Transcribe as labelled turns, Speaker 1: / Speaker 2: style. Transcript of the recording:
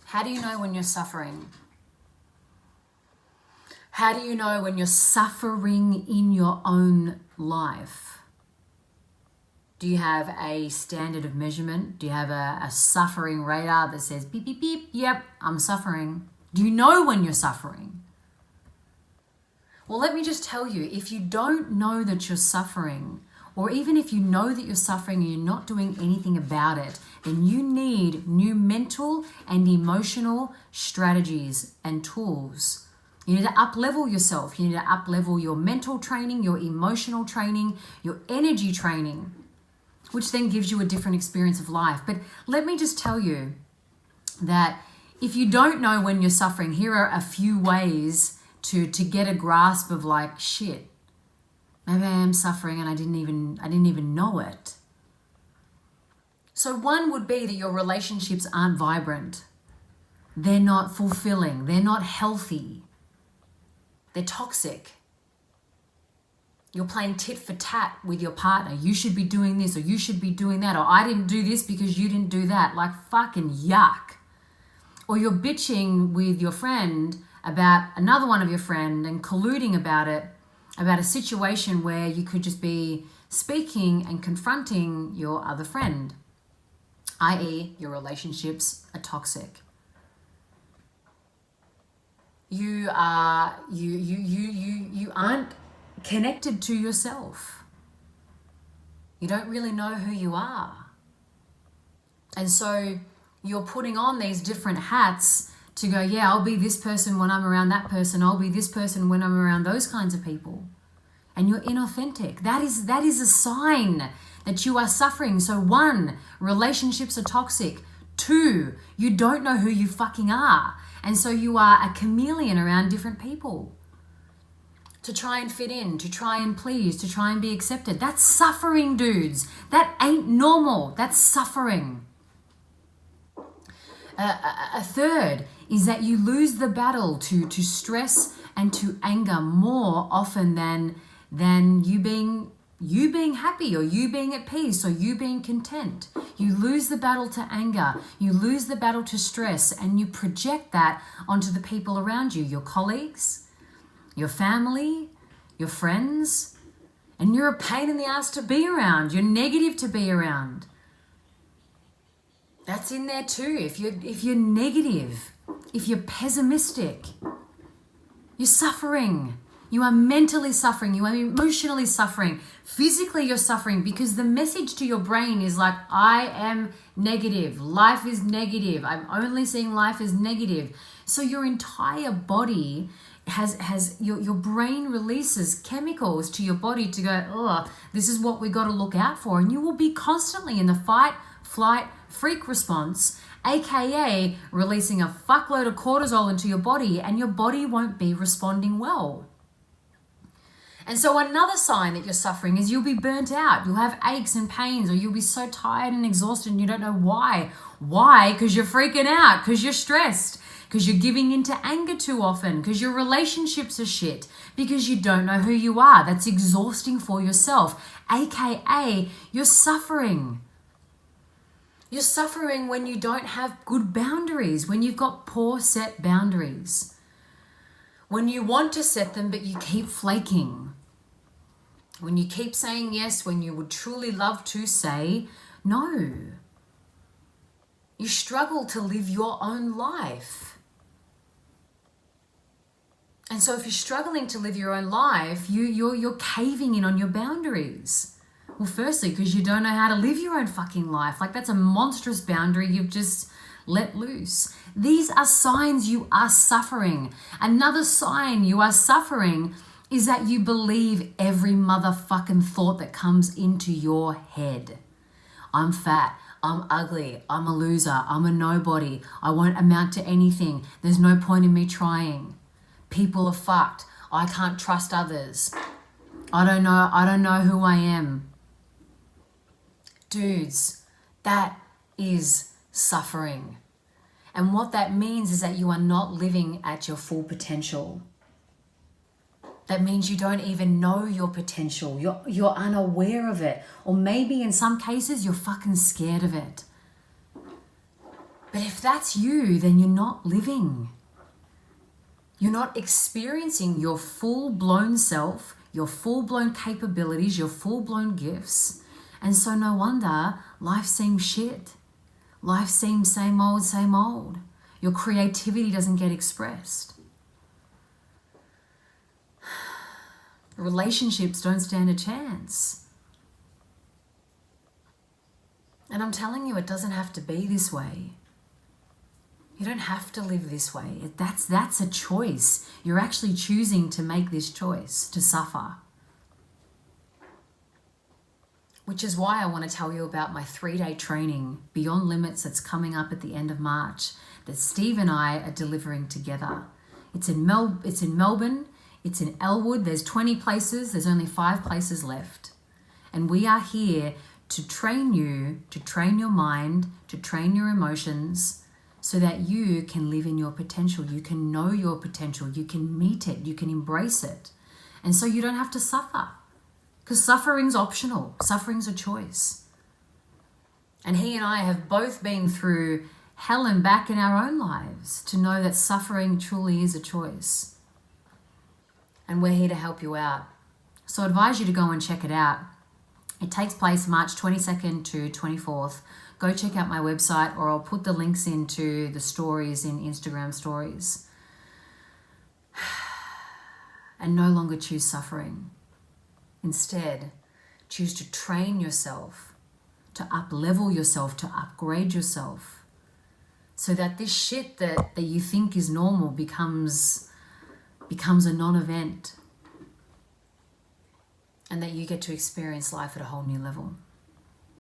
Speaker 1: How do you know when you're suffering? How do you know when you're suffering in your own life? Do you have a standard of measurement? Do you have a suffering radar that says beep, beep, beep, yep, I'm suffering? Do you know when you're suffering? Well, let me just tell you, if you don't know that you're suffering, or even if you know that you're suffering and you're not doing anything about it, then you need new mental and emotional strategies and tools. You need to up-level yourself. You need to up-level your mental training, your emotional training, your energy training, which then gives you a different experience of life. But let me just tell you that if you don't know when you're suffering, here are a few ways to get a grasp of like, shit, maybe I am suffering and I didn't even know it. So one would be that your relationships aren't vibrant. They're not fulfilling. They're not healthy. They're toxic. You're playing tit for tat with your partner. You should be doing this or you should be doing that, or I didn't do this because you didn't do that. Like fucking yuck. Or you're bitching with your friend about another one of your friend and colluding about it, about a situation where you could just be speaking and confronting your other friend, i.e. your relationships are toxic. You aren't connected to yourself. You don't really know who you are. And so you're putting on these different hats to go, yeah, I'll be this person when I'm around that person. I'll be this person when I'm around those kinds of people. And you're inauthentic. That is a sign that you are suffering. So 1, relationships are toxic. 2, you don't know who you fucking are. And so you are a chameleon around different people to try and fit in, to try and please, to try and be accepted. That's suffering, dudes. That ain't normal. That's suffering. A 3rd is that you lose the battle to stress and to anger more often than you being happy or you being at peace or you being content. You lose the battle to anger, you lose the battle to stress, and you project that onto the people around you, your colleagues, your family, your friends, and you're a pain in the ass to be around. You're negative to be around. That's in there too. If you're negative, if you're pessimistic, you're suffering. You are mentally suffering. You are emotionally suffering. Physically, you're suffering because the message to your brain is like, I am negative. Life is negative. I'm only seeing life as negative. So your entire body has your brain releases chemicals to your body to go, oh, this is what we got to look out for. And you will be constantly in the fight, flight, freak response, aka releasing a fuckload of cortisol into your body, and your body won't be responding well. And so another sign that you're suffering is you'll be burnt out. You'll have aches and pains, or you'll be so tired and exhausted and you don't know why. Why? Because you're freaking out, because you're stressed, because you're giving into anger too often, because your relationships are shit, because you don't know who you are. That's exhausting for yourself, aka you're suffering. You're suffering when you don't have good boundaries, when you've got poor set boundaries. When you want to set them, but you keep flaking. When you keep saying yes, when you would truly love to say no. You struggle to live your own life. And so if you're struggling to live your own life, you're caving in on your boundaries. Well, firstly, because you don't know how to live your own fucking life. Like, that's a monstrous boundary you've just let loose. These are signs you are suffering. Another sign you are suffering is that you believe every motherfucking thought that comes into your head. I'm fat. I'm ugly. I'm a loser. I'm a nobody. I won't amount to anything. There's no point in me trying. People are fucked. I can't trust others. I don't know who I am. Dudes, that is suffering. And what that means is that you are not living at your full potential. That means you don't even know your potential. You're unaware of it. Or maybe in some cases, you're fucking scared of it. But if that's you, then you're not living. You're not experiencing your full-blown self, your full-blown capabilities, your full-blown gifts. And so no wonder life seems shit. Life seems same old, same old. Your creativity doesn't get expressed. Relationships don't stand a chance. And I'm telling you, it doesn't have to be this way. You don't have to live this way. That's a choice. You're actually choosing to make this choice, to suffer. Which is why I want to tell you about my 3-day training, Beyond Limits, that's coming up at the end of March, that Steve and I are delivering together. It's in Melbourne, it's in Elwood. There's 20 places, there's only 5 places left. And we are here to train you, to train your mind, to train your emotions, so that you can live in your potential. You can know your potential. You can meet it. You can embrace it. And so you don't have to suffer. Because suffering's optional. Suffering's a choice. And he and I have both been through hell and back in our own lives to know that suffering truly is a choice. And we're here to help you out. So I advise you to go and check it out. It takes place March 22nd to 24th. Go check out my website, or I'll put the links into the stories in Instagram stories. And no longer choose suffering. Instead, choose to train yourself, to up-level yourself, to upgrade yourself, so that this shit that you think is normal becomes a non-event, and that you get to experience life at a whole new level.